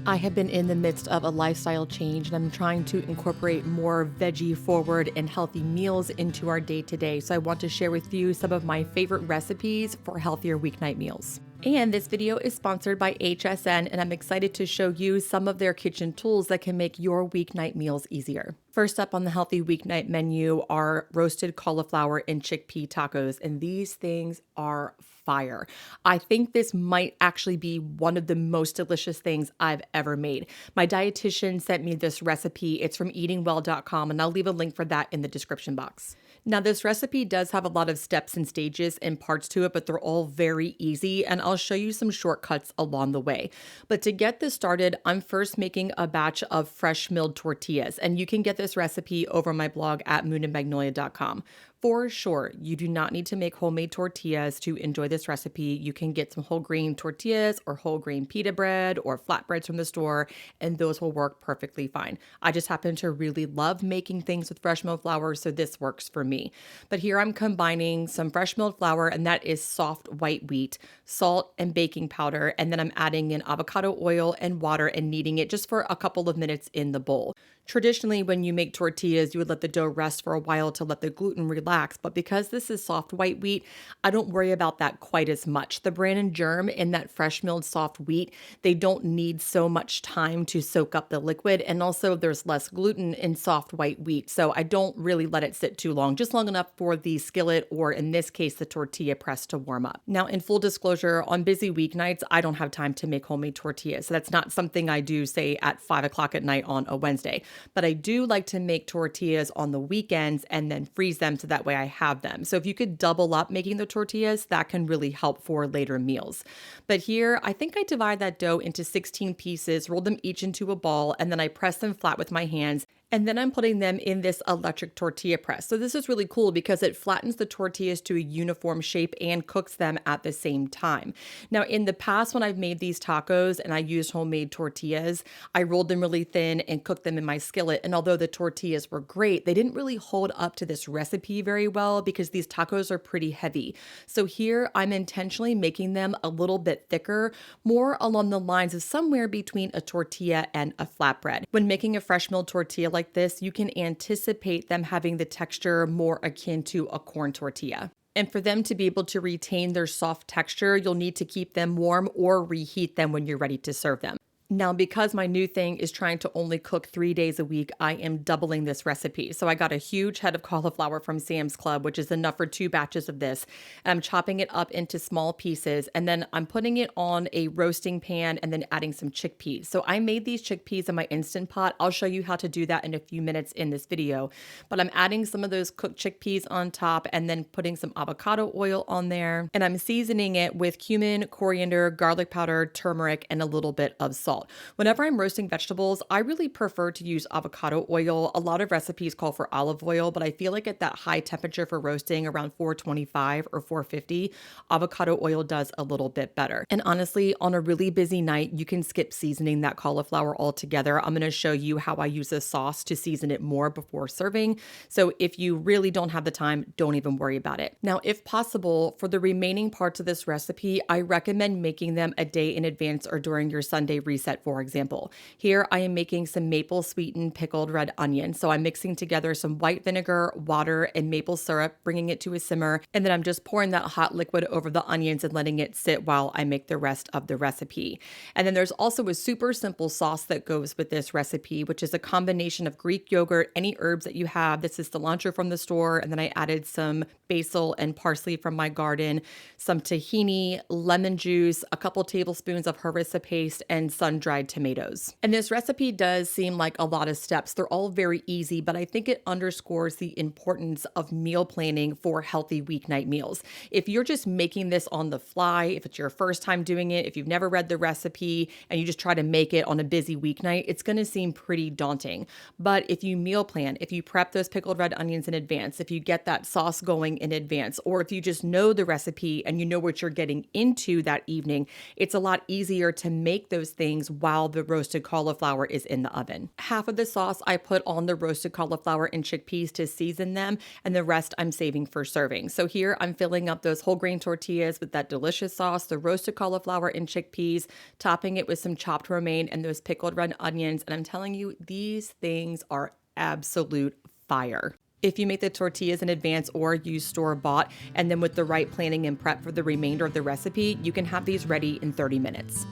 I have been in the midst of a lifestyle change and I'm trying to incorporate more veggie forward and healthy meals into our day to day. So I want to share with you some of my favorite recipes for healthier weeknight meals. And this video is sponsored by HSN, and I'm excited to show you some of their kitchen tools that can make your weeknight meals easier. First up on the healthy weeknight menu are roasted cauliflower and chickpea tacos, and these things are fire. I think this might actually be one of the most delicious things I've ever made. My dietitian sent me this recipe. It's from eatingwell.com, and I'll leave a link for that in the description box. Now, this recipe does have a lot of steps and stages and parts to it, but they're all very easy, and I'll show you some shortcuts along the way. But to get this started, I'm first making a batch of fresh milled tortillas, and you can get this recipe over my blog at moonandmagnolia.com. For sure, you do not need to make homemade tortillas to enjoy this recipe. You can get some whole grain tortillas or whole grain pita bread or flatbreads from the store, and those will work perfectly fine. I just happen to really love making things with fresh milled flour, so this works for me. But here I'm combining some fresh milled flour, and that is soft white wheat, salt, and baking powder, and then I'm adding in avocado oil and water and kneading it just for a couple of minutes in the bowl. Traditionally, when you make tortillas, you would let the dough rest for a while to let the gluten relax, but because this is soft white wheat, I don't worry about that quite as much. The bran and germ in that fresh milled soft wheat, they don't need so much time to soak up the liquid, and also there's less gluten in soft white wheat, so I don't really let it sit too long, just long enough for the skillet, or in this case, the tortilla press to warm up. Now, in full disclosure, on busy weeknights, I don't have time to make homemade tortillas, so that's not something I do, say, at 5 o'clock at night on a Wednesday. But I do like to make tortillas on the weekends and then freeze them so that way I have them. So if you could double up making the tortillas, that can really help for later meals. But here, I think I divide that dough into 16 pieces, roll them each into a ball, and then I press them flat with my hands. And then I'm putting them in this electric tortilla press. So this is really cool because it flattens the tortillas to a uniform shape and cooks them at the same time. Now, in the past, when I've made these tacos and I used homemade tortillas, I rolled them really thin and cooked them in my skillet. And although the tortillas were great, they didn't really hold up to this recipe very well because these tacos are pretty heavy. So here I'm intentionally making them a little bit thicker, more along the lines of somewhere between a tortilla and a flatbread. When making a fresh milled tortilla like this, you can anticipate them having the texture more akin to a corn tortilla. And for them to be able to retain their soft texture, you'll need to keep them warm or reheat them when you're ready to serve them. Now, because my new thing is trying to only cook 3 days a week, I am doubling this recipe. So I got a huge head of cauliflower from Sam's Club, which is enough for 2 batches of this. I'm chopping it up into small pieces, and then I'm putting it on a roasting pan and then adding some chickpeas. So I made these chickpeas in my Instant Pot. I'll show you how to do that in a few minutes in this video. But I'm adding some of those cooked chickpeas on top and then putting some avocado oil on there. And I'm seasoning it with cumin, coriander, garlic powder, turmeric, and a little bit of salt. Whenever I'm roasting vegetables, I really prefer to use avocado oil. A lot of recipes call for olive oil, but I feel like at that high temperature for roasting, around 425 or 450, avocado oil does a little bit better. And honestly, on a really busy night, you can skip seasoning that cauliflower altogether. I'm going to show you how I use a sauce to season it more before serving. So if you really don't have the time, don't even worry about it. Now, if possible, for the remaining parts of this recipe, I recommend making them a day in advance or during your Sunday reset, for example. Here I am making some maple sweetened pickled red onion. So I'm mixing together some white vinegar, water, and maple syrup, bringing it to a simmer, and then I'm just pouring that hot liquid over the onions and letting it sit while I make the rest of the recipe. And then there's also a super simple sauce that goes with this recipe, which is a combination of Greek yogurt, any herbs that you have. This is cilantro from the store, and then I added some basil and parsley from my garden, some tahini, lemon juice, a couple tablespoons of harissa paste, and sun-dried tomatoes. And this recipe does seem like a lot of steps. They're all very easy, but I think it underscores the importance of meal planning for healthy weeknight meals. If you're just making this on the fly, if it's your first time doing it, if you've never read the recipe and you just try to make it on a busy weeknight, it's going to seem pretty daunting. But if you meal plan, if you prep those pickled red onions in advance, if you get that sauce going in advance, or if you just know the recipe and you know what you're getting into that evening, it's a lot easier to make those things seasonings while the roasted cauliflower is in the oven. Half of the sauce I put on the roasted cauliflower and chickpeas to season them, and the rest I'm saving for serving. So here I'm filling up those whole grain tortillas with that delicious sauce, the roasted cauliflower and chickpeas, topping it with some chopped romaine and those pickled red onions. And I'm telling you, these things are absolute fire. If you make the tortillas in advance or use store-bought, and then with the right planning and prep for the remainder of the recipe, you can have these ready in 30 minutes.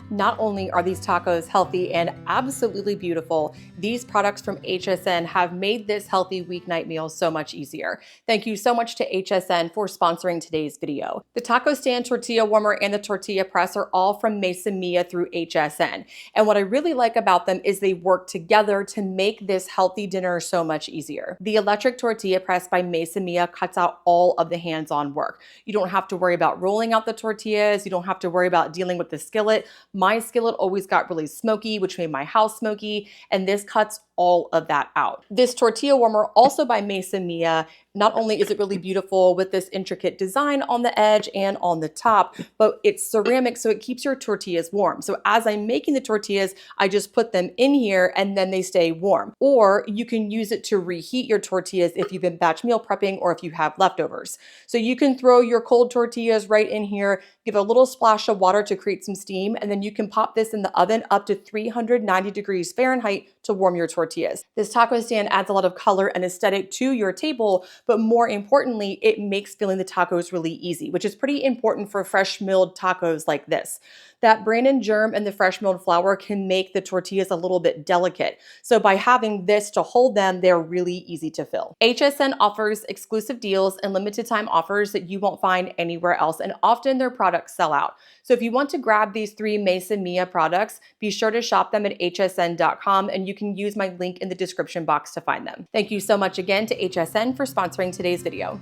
Not only are these tacos healthy and absolutely beautiful, these products from HSN have made this healthy weeknight meal so much easier. Thank you so much to HSN for sponsoring today's video. The taco stand, tortilla warmer, and the tortilla press are all from Mesa Mia through HSN. And what I really like about them is they work together to make this healthy dinner so much easier. The electric tortilla press by Mesa Mia cuts out all of the hands-on work. You don't have to worry about rolling out the tortillas. You don't have to worry about dealing with the skillet. My skillet always got really smoky, which made my house smoky, and this cuts all of that out. This tortilla warmer, also by Mesa Mia, not only is it really beautiful with this intricate design on the edge and on the top, but it's ceramic, so it keeps your tortillas warm. So as I'm making the tortillas, I just put them in here and then they stay warm. Or you can use it to reheat your tortillas if you've been batch meal prepping or if you have leftovers. So you can throw your cold tortillas right in here, give a little splash of water to create some steam, and then you can pop this in the oven up to 390 degrees Fahrenheit to warm your tortillas. This taco stand adds a lot of color and aesthetic to your table, but more importantly, it makes filling the tacos really easy, which is pretty important for fresh milled tacos like this. That bran and germ and the fresh milled flour can make the tortillas a little bit delicate. So by having this to hold them, they're really easy to fill. HSN offers exclusive deals and limited time offers that you won't find anywhere else, and often their products sell out. So if you want to grab these 3 Mesa Mia products, be sure to shop them at hsn.com, and you can use my link in the description box to find them. Thank you so much again to HSN for sponsoring today's video.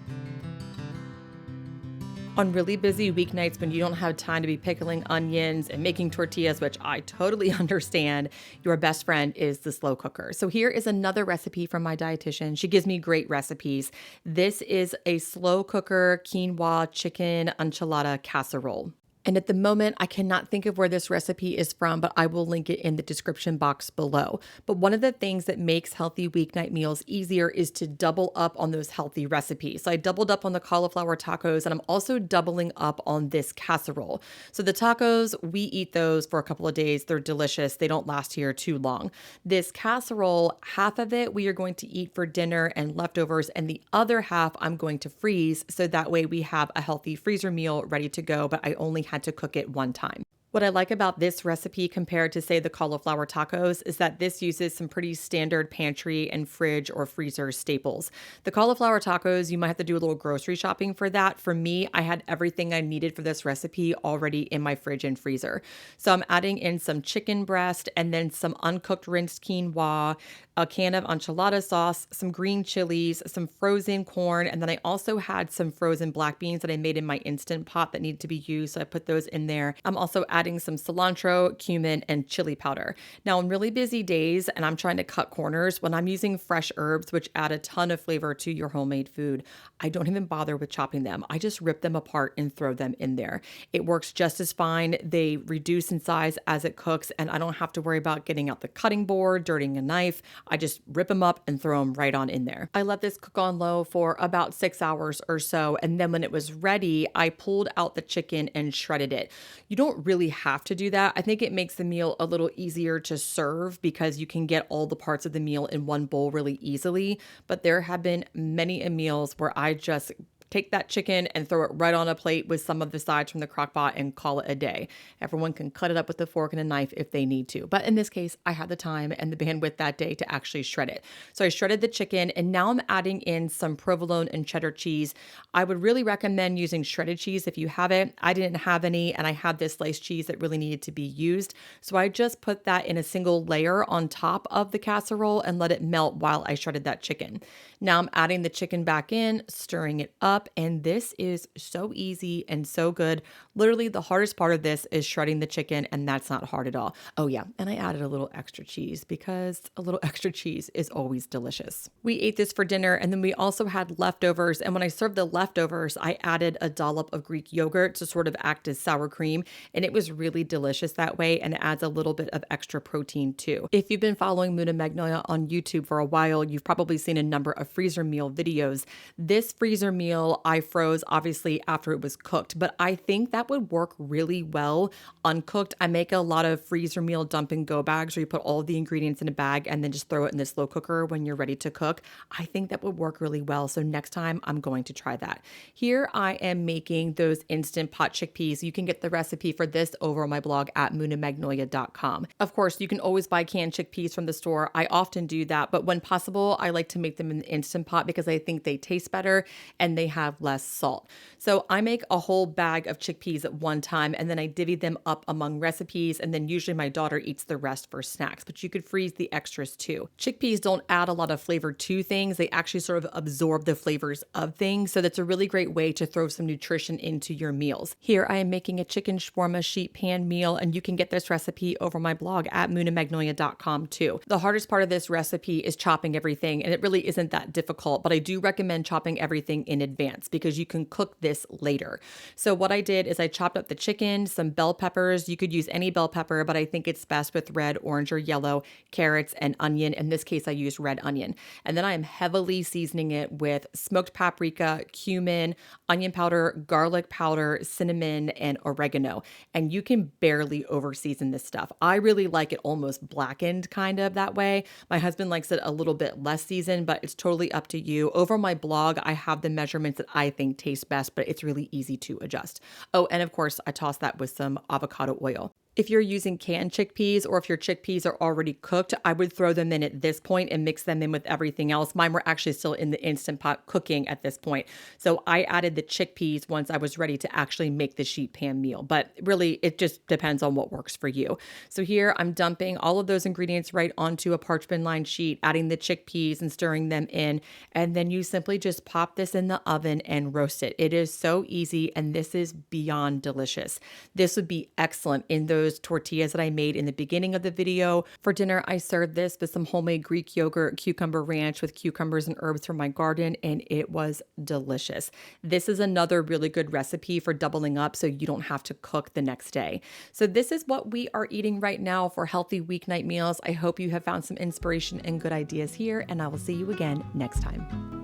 On really busy weeknights when you don't have time to be pickling onions and making tortillas, which I totally understand, your best friend is the slow cooker. So here is another recipe from my dietitian. She gives me great recipes. This is a slow cooker quinoa chicken enchilada casserole. And at the moment, I cannot think of where this recipe is from, but I will link it in the description box below. But one of the things that makes healthy weeknight meals easier is to double up on those healthy recipes. So I doubled up on the cauliflower tacos, and I'm also doubling up on this casserole. So the tacos, we eat those for a couple of days. They're delicious. They don't last here too long. This casserole, half of it we are going to eat for dinner and leftovers, and the other half I'm going to freeze, so that way we have a healthy freezer meal ready to go, but I only had to cook it one time. What I like about this recipe compared to, say, the cauliflower tacos is that this uses some pretty standard pantry and fridge or freezer staples. The cauliflower tacos, you might have to do a little grocery shopping for that. For me, I had everything I needed for this recipe already in my fridge and freezer. So I'm adding in some chicken breast and then some uncooked rinsed quinoa, a can of enchilada sauce, some green chilies, some frozen corn, and then I also had some frozen black beans that I made in my Instant Pot that needed to be used, so I put those in there. I'm also adding some cilantro, cumin, and chili powder. Now, on really busy days, and I'm trying to cut corners, when I'm using fresh herbs, which add a ton of flavor to your homemade food, I don't even bother with chopping them. I just rip them apart and throw them in there. It works just as fine. They reduce in size as it cooks, and I don't have to worry about getting out the cutting board, dirtying a knife. I just rip them up and throw them right on in there. I let this cook on low for about 6 hours or so, and then when it was ready, I pulled out the chicken and shredded it. You don't really have to do that. I think it makes the meal a little easier to serve because you can get all the parts of the meal in one bowl really easily, but there have been many meals where I just take that chicken and throw it right on a plate with some of the sides from the crock pot and call it a day. Everyone can cut it up with a fork and a knife if they need to. But in this case, I had the time and the bandwidth that day to actually shred it. So I shredded the chicken, and now I'm adding in some provolone and cheddar cheese. I would really recommend using shredded cheese if you have it. I didn't have any, and I had this sliced cheese that really needed to be used. So I just put that in a single layer on top of the casserole and let it melt while I shredded that chicken. Now I'm adding the chicken back in, stirring it up, up, and this is so easy and so good. Literally, the hardest part of this is shredding the chicken, and that's not hard at all. Oh, yeah, and I added a little extra cheese because a little extra cheese is always delicious. We ate this for dinner, and then we also had leftovers. And when I served the leftovers, I added a dollop of Greek yogurt to sort of act as sour cream, and it was really delicious that way, and it adds a little bit of extra protein too. If you've been following Muna Magnolia on YouTube for a while, you've probably seen a number of freezer meal videos. This freezer meal I froze obviously after it was cooked, but I think that would work really well uncooked. I make a lot of freezer meal dump and go bags where you put all of the ingredients in a bag and then just throw it in the slow cooker when you're ready to cook. I think that would work really well. So next time I'm going to try that. Here I am making those instant pot chickpeas. You can get the recipe for this over on my blog at munamagnolia.com. Of course, you can always buy canned chickpeas from the store. I often do that, but when possible, I like to make them in the Instant Pot because I think they taste better and they have less salt. So I make a whole bag of chickpeas at one time, and then I divvy them up among recipes, and then usually my daughter eats the rest for snacks, but you could freeze the extras too. Chickpeas don't add a lot of flavor to things. They actually sort of absorb the flavors of things, so that's a really great way to throw some nutrition into your meals. Here I am making a chicken shawarma sheet pan meal, and you can get this recipe over my blog at munamagnolia.com too. The hardest part of this recipe is chopping everything, and it really isn't that difficult, but I do recommend chopping everything in advance because you can cook this later. So what I did is I chopped up the chicken, some bell peppers. You could use any bell pepper, but I think it's best with red, orange, or yellow, carrots, and onion. In this case, I used red onion. And then I am heavily seasoning it with smoked paprika, cumin, onion powder, garlic powder, cinnamon, and oregano. And you can barely over season this stuff. I really like it almost blackened kind of that way. My husband likes it a little bit less seasoned, but it's totally up to you. Over my blog, I have the measurements that I think taste best, but it's really easy to adjust. Oh, and of course, I toss that with some avocado oil. If you're using canned chickpeas or if your chickpeas are already cooked, I would throw them in at this point and mix them in with everything else. Mine were actually still in the Instant Pot cooking at this point. So I added the chickpeas once I was ready to actually make the sheet pan meal. But really, it just depends on what works for you. So here I'm dumping all of those ingredients right onto a parchment lined sheet, adding the chickpeas and stirring them in. And then you simply just pop this in the oven and roast it. It is so easy, and this is beyond delicious. This would be excellent in those tortillas that I made in the beginning of the video. For dinner, I served this with some homemade Greek yogurt, cucumber ranch with cucumbers and herbs from my garden, and it was delicious. This is another really good recipe for doubling up so you don't have to cook the next day. So this is what we are eating right now for healthy weeknight meals. I hope you have found some inspiration and good ideas here, and I will see you again next time.